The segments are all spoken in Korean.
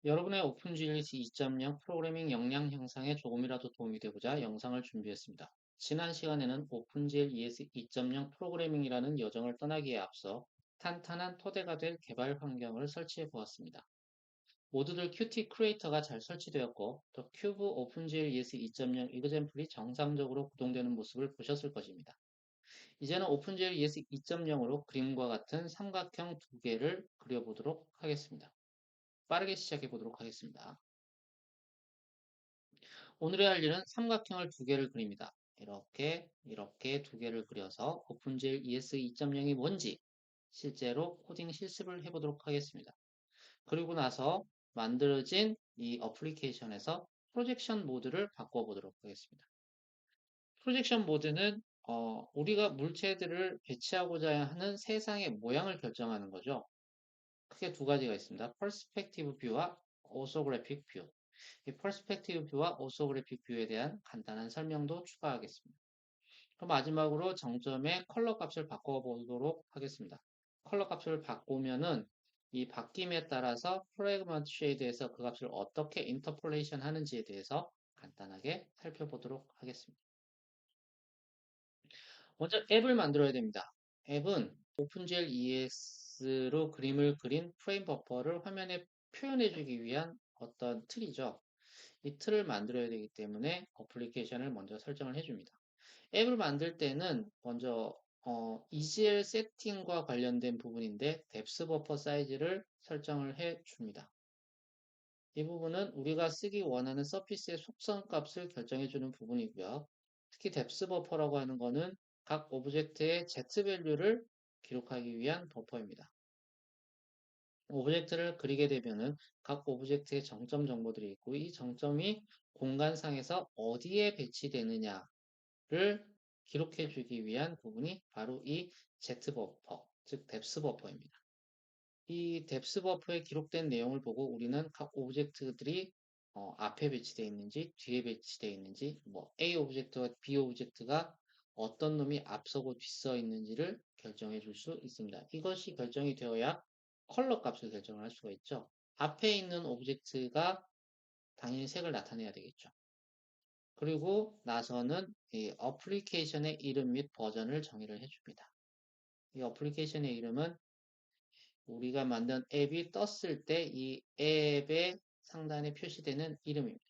여러분의 오픈GLC 2.0 프로그래밍 역량 향상에 조금이라도 도움이 되고자 영상을 준비했습니다. 지난 시간에는 오픈GL ES 2.0 프로그래밍이라는 여정을 떠나기에 앞서 탄탄한 토대가 될 개발 환경을 설치해 보았습니다. 모두들 Qt 크리에이터가 잘 설치되었고, 또 큐브 오픈GL ES 2.0 이그젠플이 정상적으로 구동되는 모습을 보셨을 것입니다. 이제는 오픈GL ES 2.0으로 그림과 같은 삼각형 두 개를 그려보도록 하겠습니다. 빠르게 시작해 보도록 하겠습니다. 오늘의 할 일은 삼각형을 두 개를 그립니다. 이렇게 두 개를 그려서 오픈GL ES 2.0이 뭔지 실제로 코딩 실습을 해보도록 하겠습니다. 그리고 나서 만들어진 이 어플리케이션에서 프로젝션 모드를 바꿔보도록 하겠습니다. 프로젝션 모드는 우리가 물체들을 배치하고자 하는 세상의 모양을 결정하는 거죠. 크게 두 가지가 있습니다. 퍼스펙티브 뷰와 오소그래픽 뷰. 이 퍼스펙티브 뷰와 오소그래픽 뷰에 대한 간단한 설명도 추가하겠습니다. 그럼 마지막으로 정점의 컬러 값을 바꿔보도록 하겠습니다. 컬러 값을 바꾸면은 이 바뀜에 따라서 프래그먼트 쉐이드에서 그 값을 어떻게 인터폴레이션 하는지에 대해서 간단하게 살펴보도록 하겠습니다. 먼저 앱을 만들어야 됩니다. 앱은 오픈GL ES로 그림을 그린 프레임 버퍼를 화면에 표현해주기 위한 어떤 틀이죠. 이 틀을 만들어야 되기 때문에 어플리케이션을 먼저 설정을 해줍니다. 앱을 만들 때는 먼저 EGL 세팅과 관련된 부분인데 뎁스 버퍼 사이즈를 설정을 해 줍니다. 이 부분은 우리가 쓰기 원하는 서피스의 속성 값을 결정해 주는 부분이고요. 특히 뎁스 버퍼라고 하는 것은 각 오브젝트의 Z 밸류를 기록하기 위한 버퍼입니다. 오브젝트를 그리게 되면은 각 오브젝트의 정점 정보들이 있고 이 정점이 공간상에서 어디에 배치되느냐를 기록해 주기 위한 부분이 바로 이 Z 버퍼, 즉 뎁스 버퍼입니다. 이 뎁스 버퍼에 기록된 내용을 보고 우리는 각 오브젝트들이 앞에 배치되어 있는지 뒤에 배치되어 있는지 뭐 A 오브젝트와 B 오브젝트가 어떤 놈이 앞서고 뒤서 있는지를 결정해 줄 수 있습니다. 이것이 결정이 되어야 컬러 값을 결정을 할 수가 있죠. 앞에 있는 오브젝트가 당연히 색을 나타내야 되겠죠. 그리고 나서는 이 어플리케이션의 이름 및 버전을 정의를 해줍니다. 이 어플리케이션의 이름은 우리가 만든 앱이 떴을 때 이 앱의 상단에 표시되는 이름입니다.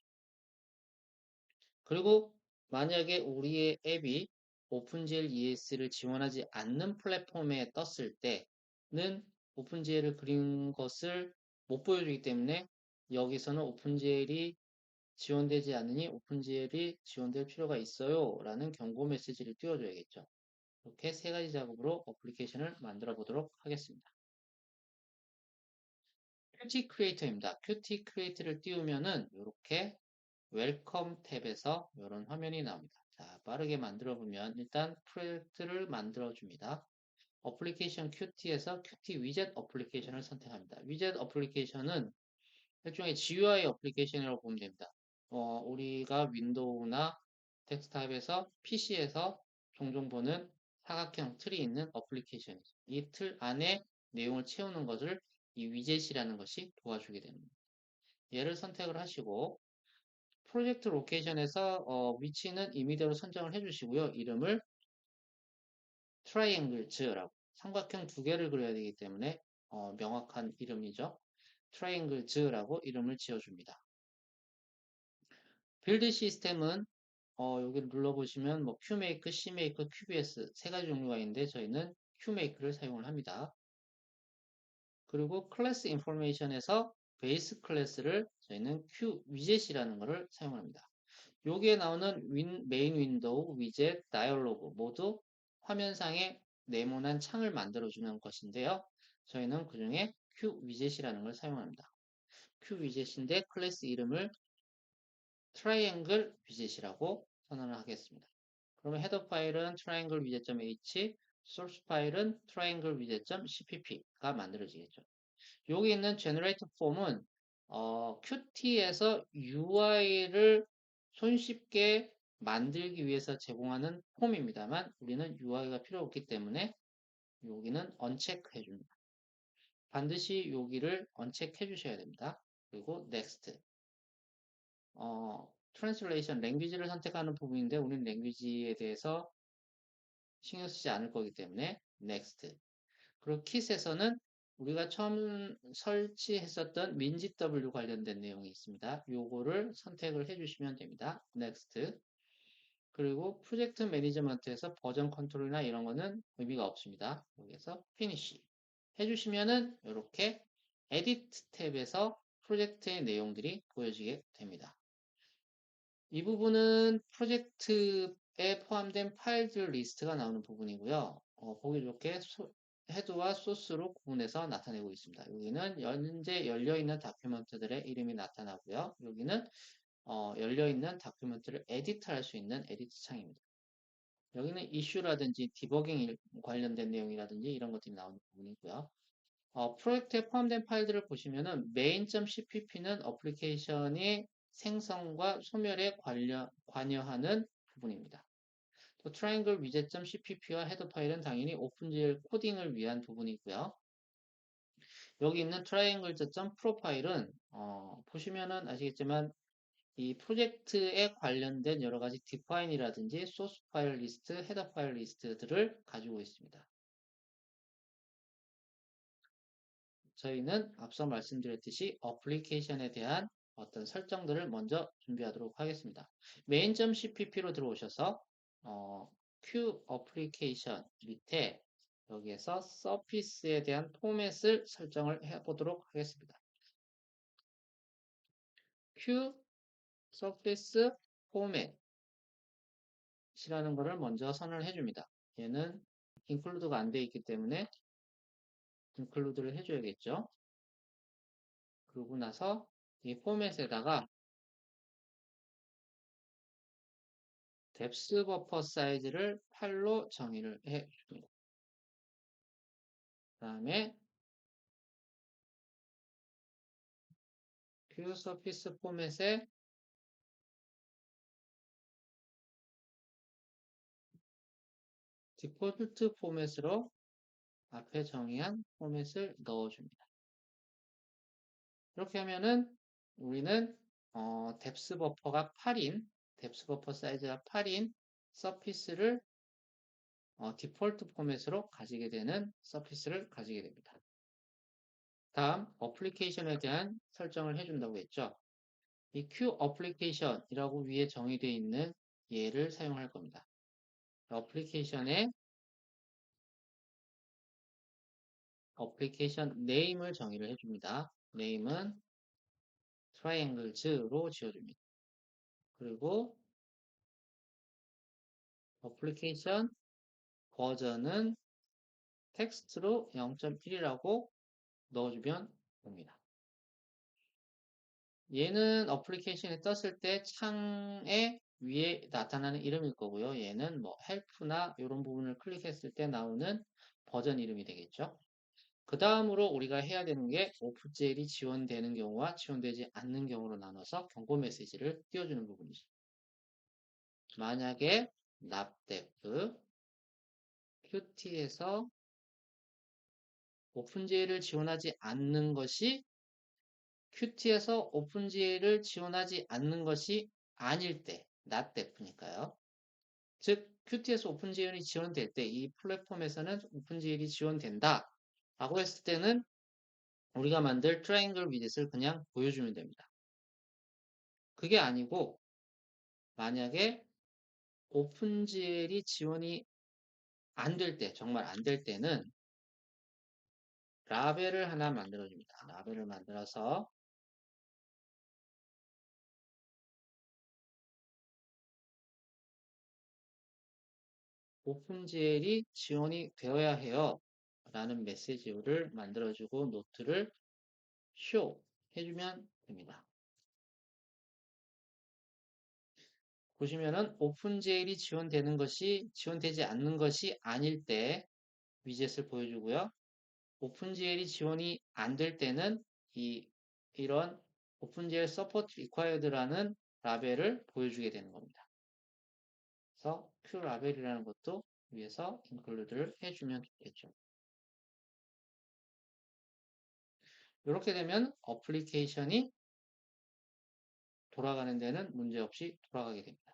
그리고 만약에 우리의 앱이 오픈GL ES를 지원하지 않는 플랫폼에 떴을 때는 오픈GL을 그린 것을 못 보여주기 때문에 여기서는 오픈GL이 지원되지 않으니 오픈GL이 지원될 필요가 있어요 라는 경고 메시지를 띄워줘야겠죠. 이렇게 세 가지 작업으로 어플리케이션을 만들어 보도록 하겠습니다. Qt 크리에이터입니다. Qt 크리에이터를 띄우면은 이렇게 웰컴 탭에서 이런 화면이 나옵니다. 자, 빠르게 만들어 보면 일단 프로젝트를 만들어 줍니다. 어플리케이션 Qt에서 Qt 위젯 어플리케이션을 선택합니다. 위젯 어플리케이션은 일종의 GUI 어플리케이션이라고 보면 됩니다. 우리가 윈도우나 덱스탑에서 PC에서 종종 보는 사각형 틀이 있는 어플리케이션이죠. 이 틀 안에 내용을 채우는 것을 이 위젯이라는 것이 도와주게 됩니다. 얘를 선택을 하시고 프로젝트 로케이션에서 위치는 임의대로 선정을 해주시고요. 이름을 트라이앵글즈라고 삼각형 두 개를 그려야 되기 때문에 명확한 이름이죠. 트라이앵글즈라고 이름을 지어줍니다. 빌드 시스템은 여기를 눌러보시면 뭐 QMake, CMake, QBS 세 가지 종류가 있는데 저희는 QMake를 사용을 합니다. 그리고 클래스 인포메이션에서 베이스 클래스를 저희는 QWidget이라는 것을 사용합니다. 여기에 나오는 메인 윈도우, 위젯, 다이얼로그 모두 화면상에 네모난 창을 만들어주는 것인데요. 저희는 그 중에 QWidget이라는 걸 사용합니다. QWidget인데 클래스 이름을 트라이앵글 위젯이라고 선언을 하겠습니다. 그러면 헤더 파일은 triangle widget.h, source 파일은 triangle widget.cpp가 만들어지겠죠. 여기 있는 generate form은 Qt에서 UI를 손쉽게 만들기 위해서 제공하는 폼입니다만 우리는 UI가 필요 없기 때문에 여기는 언체크 해줍니다. 반드시 여기를 언체크 해주셔야 됩니다. 그리고 next. translation, 랭귀지를 선택하는 부분인데 우리는 랭귀지에 대해서 신경 쓰지 않을 거기 때문에 next. 그리고 kit에서는 우리가 처음 설치했었던 민지 W 관련된 내용이 있습니다. 요거를 선택을 해주시면 됩니다. next. 그리고 프로젝트 매니지먼트에서 버전 컨트롤이나 이런 거는 의미가 없습니다. 여기서 finish 해주시면은 이렇게 에디트 탭에서 프로젝트의 내용들이 보여지게 됩니다. 이 부분은 프로젝트에 포함된 파일들 리스트가 나오는 부분이고요. 보기 좋게 헤드와 소스로 구분해서 나타내고 있습니다. 여기는 현재 열려있는 다큐멘트들의 이름이 나타나고요. 여기는 열려있는 다큐멘트를 에디트할 수 있는 에디트 창입니다. 여기는 이슈라든지 디버깅 관련된 내용이라든지 이런 것들이 나오는 부분이고요. 프로젝트에 포함된 파일들을 보시면은 main.cpp는 어플리케이션의 생성과 소멸에 관여하는 부분입니다. 또 triangle widget.cpp와 헤더 파일은 당연히 오픈GL 코딩을 위한 부분이고요. 여기 있는 triangle.profile은 보시면은 아시겠지만 이 프로젝트에 관련된 여러 가지 디파인이라든지 소스 파일 리스트, 헤더 파일 리스트들을 가지고 있습니다. 저희는 앞서 말씀드렸듯이 어플리케이션에 대한 어떤 설정들을 먼저 준비하도록 하겠습니다. main.cpp로 들어오셔서 Q 어플리케이션 밑에 여기에서 서피스에 대한 포맷을 설정을 해보도록 하겠습니다. Q 서피스 포맷이라는 것을 먼저 선언을 해줍니다. 얘는 include가 안 되어 있기 때문에 include를 해줘야겠죠. 그러고 나서 이 포맷에다가 뎁스 버퍼 사이즈를 8로 정의를 해줍니다. 그 다음에 q 서피스 포맷에 디폴트 포맷으로 앞에 정의한 포맷을 넣어줍니다. 이렇게 하면은 우리는 뎁스 버퍼가 8인 뎁스 버퍼 사이즈가 8인 서피스를 디폴트 포맷으로 가지게 되는 서피스를 가지게 됩니다. 다음 어플리케이션에 대한 설정을 해준다고 했죠. 이 Q 어플리케이션이라고 위에 정의되어 있는 얘를 사용할 겁니다. 어플리케이션에 어플리케이션 네임을 정의를 해줍니다. 네임은 triangles로 지어줍니다. 그리고 어플리케이션 버전은 텍스트로 0.1이라고 넣어주면 됩니다. 얘는 어플리케이션에 떴을 때 창에 위에 나타나는 이름일 거고요. 얘는 뭐 help나 이런 부분을 클릭했을 때 나오는 버전 이름이 되겠죠. 그 다음으로 우리가 해야 되는 게 오프젤이 지원되는 경우와 지원되지 않는 경우로 나눠서 경고 메시지를 띄워주는 부분이죠. 만약에 납데프 qt에서 오픈GL을 지원하지 않는 것이 qt에서 오픈GL을 지원하지 않는 것이 아닐 때 납데프니까요. 즉 qt에서 오픈GL이 지원될 때 이 플랫폼에서는 오픈GL이 지원된다 라고 했을 때는 우리가 만들 트라이앵글 위젯을 그냥 보여주면 됩니다. 그게 아니고 만약에 오픈GL이 지원이 안 될 때, 정말 안 될 때는 라벨을 하나 만들어줍니다. 라벨을 만들어서 오픈GL이 지원이 되어야 해요. 라는 메시지를 만들어주고 노트를 show 해주면 됩니다. 보시면은 오픈GL이 지원되는 것이 지원되지 않는 것이 아닐 때 위젯을 보여주고요. 오픈GL이 지원이 안 될 때는 이런 오픈GL Support Required라는 라벨을 보여주게 되는 겁니다. 그래서 QLabel이라는 것도 위에서 include를 해주면 좋겠죠. 이렇게 되면 어플리케이션이 돌아가는 데는 문제없이 돌아가게 됩니다.